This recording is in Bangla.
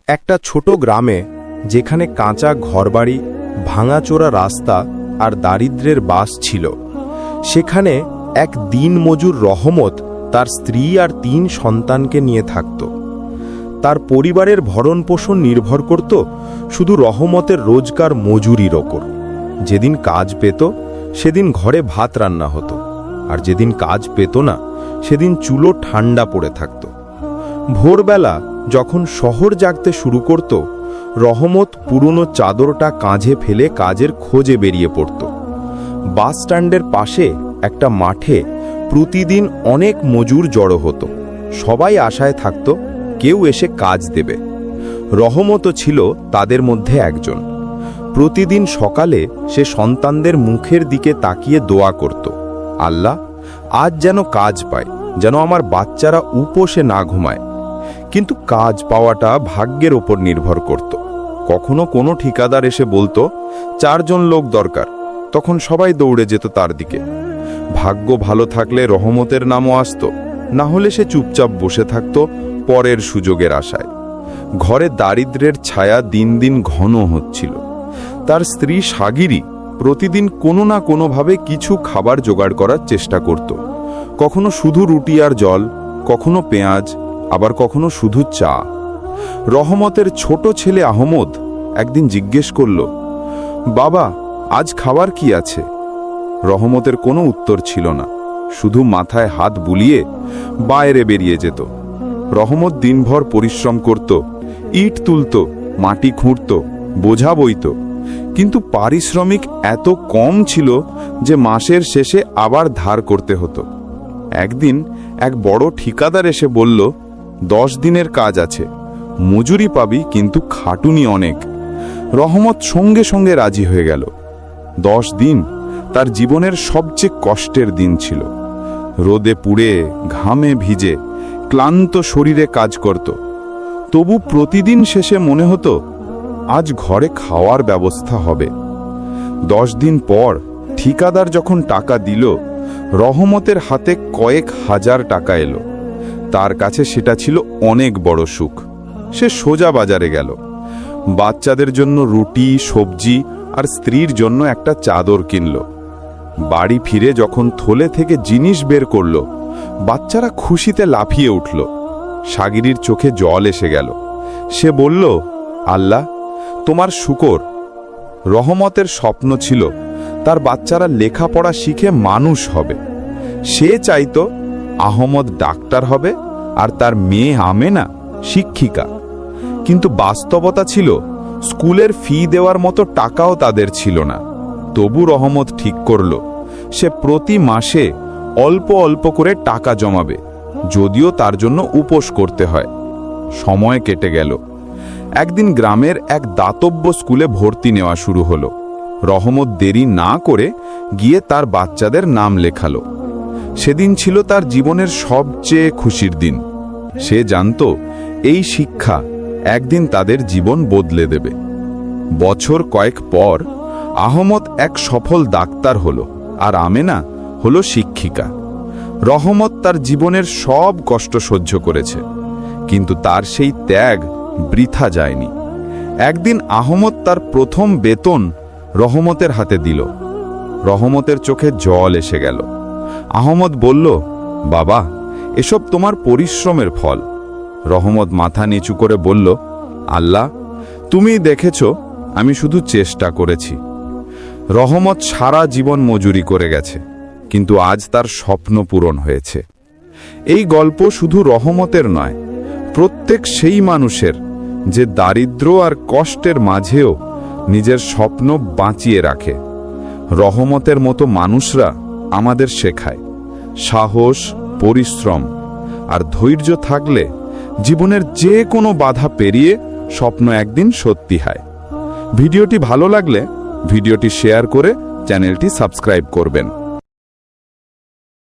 একটা ছোট গ্রামে, যেখানে কাঁচা ঘরবাড়ি, ভাঙাচোরা রাস্তা আর দারিদ্র্যের বাস ছিল, সেখানে এক দিনমজুর রহমত তার স্ত্রী আর 3 সন্তানকে নিয়ে থাকত। তার পরিবারের ভরণপোষণ নির্ভর করত শুধু রহমতের রোজগার মজুরির ওপর। যেদিন কাজ পেত সেদিন ঘরে ভাত রান্না হতো, আর যেদিন কাজ পেত না সেদিন চুলো ঠান্ডা পড়ে থাকত। ভোরবেলা যখন শহর জাগতে শুরু করত, রহমত পুরনো চাদরটা কাঁধে ফেলে কাজের খোঁজে বেরিয়ে পড়ত। বাস স্ট্যান্ডের পাশে একটা মাঠে প্রতিদিন অনেক মজুর জড়ো হতো। সবাই আশায় থাকত কেউ এসে কাজ দেবে। রহমতও ছিল তাদের মধ্যে একজন। প্রতিদিন সকালে সে সন্তানদের মুখের দিকে তাকিয়ে দোয়া করত, আল্লাহ, আজ যেন কাজ পায়, যেন আমার বাচ্চারা উপোসে না ঘুমায়। কিন্তু কাজ পাওয়াটা ভাগ্যের ওপর নির্ভর করত। কখনো কোনো ঠিকাদার এসে বলতো 4 জন লোক দরকার, তখন সবাই দৌড়ে যেত তার দিকে। ভাগ্য ভালো থাকলে রহমতের নামও আসত, না হলে সে চুপচাপ বসে থাকত পরের সুযোগের আশায়। ঘরে দারিদ্র্যের ছায়া দিন দিন ঘন হচ্ছিল। তার স্ত্রী সাগিরি প্রতিদিন কোনো না কোনোভাবে কিছু খাবার জোগাড় করার চেষ্টা করত। কখনো শুধু রুটি আর জল, কখনো পেঁয়াজ, আবার কখনো শুধু চা। রহমতের ছোট ছেলে আহমদ একদিন জিজ্ঞেস করল, বাবা, আজ খাবার কি আছে? রহমতের কোনো উত্তর ছিল না, শুধু মাথায় হাত বুলিয়ে বাইরে বেরিয়ে যেত। রহমত দিনভর পরিশ্রম করত, ইট তুলত, মাটি খুঁড়ত, বোঝা বইত, কিন্তু পারিশ্রমিক এত কম ছিল যে মাসের শেষে আবার ধার করতে হতো। একদিন এক বড় ঠিকাদার এসে বলল, 10 দিনের কাজ আছে, মজুরি পাবি, কিন্তু খাটুনি অনেক। রহমত সঙ্গে সঙ্গে রাজি হয়ে গেল। 10 দিন তার জীবনের সবচেয়ে কষ্টের দিন ছিল। রোদে পুড়ে, ঘামে ভিজে, ক্লান্ত শরীরে কাজ করত। তবু প্রতিদিন শেষে মনে হতো আজ ঘরে খাওয়ার ব্যবস্থা হবে। 10 দিন পর ঠিকাদার যখন টাকা দিল, রহমতের হাতে কয়েক হাজার টাকা এলো। তার কাছে সেটা ছিল অনেক বড় সুখ। সে সোজা বাজারে গেল। বাচ্চাদের জন্য রুটি, সবজি আর স্ত্রীর জন্য একটা চাদর কিনল। বাড়ি ফিরে যখন থলে থেকে জিনিস বের করল, বাচ্চারা খুশিতে লাফিয়ে উঠল। সাগিরির চোখে জল এসে গেল। সে বলল, আল্লাহ, তোমার শুকর। রহমতের স্বপ্ন ছিল তার বাচ্চারা লেখাপড়া শিখে মানুষ হবে। সে চাইতো আহমদ ডাক্তার হবে আর তার মেয়ে আমেনা শিক্ষিকা। কিন্তু বাস্তবতা ছিল স্কুলের ফি দেওয়ার মতো টাকাও তাদের ছিল না। তবু রহমত ঠিক করল সে প্রতি মাসে অল্প অল্প করে টাকা জমাবে, যদিও তার জন্য উপোস করতে হয়। সময় কেটে গেল। একদিন গ্রামের এক দাতব্য স্কুলে ভর্তি নেওয়া শুরু হলো। রহমত দেরি না করে গিয়ে তার বাচ্চাদের নাম লেখালো। সেদিন ছিল তার জীবনের সবচেয়ে খুশির দিন। সে জানত এই শিক্ষা একদিন তাদের জীবন বদলে দেবে। বছর কয়েক পর আহমদ এক সফল ডাক্তার হলো, আর আমেনা হলো শিক্ষিকা। রহমত তার জীবনের সব কষ্ট সহ্য করেছে, কিন্তু তার সেই ত্যাগ বৃথা যায়নি। একদিন আহমদ তার প্রথম বেতন রহমতের হাতে দিল। রহমতের চোখে জল এসে গেল। আহমদ বলল, বাবা, এসব তোমার পরিশ্রমের ফল। রহমত মাথা নিচু করে বলল, আল্লাহ, তুমি দেখেছ আমি শুধু চেষ্টা করেছি। রহমত সারা জীবন মজুরি করে গেছে, কিন্তু আজ তার স্বপ্ন পূরণ হয়েছে। এই গল্প শুধু রহমতের নয়, প্রত্যেক সেই মানুষের যে দারিদ্র আর কষ্টের মাঝেও নিজের স্বপ্ন বাঁচিয়ে রাখে। রহমতের মতো মানুষরা আমাদের শেখায় সাহস, পরিশ্রম আর ধৈর্য থাকলে জীবনের যে কোনো বাধা পেরিয়ে স্বপ্ন একদিন সত্যি হয়। ভিডিওটি ভালো লাগলে ভিডিওটি শেয়ার করে চ্যানেলটি সাবস্ক্রাইব করবেন।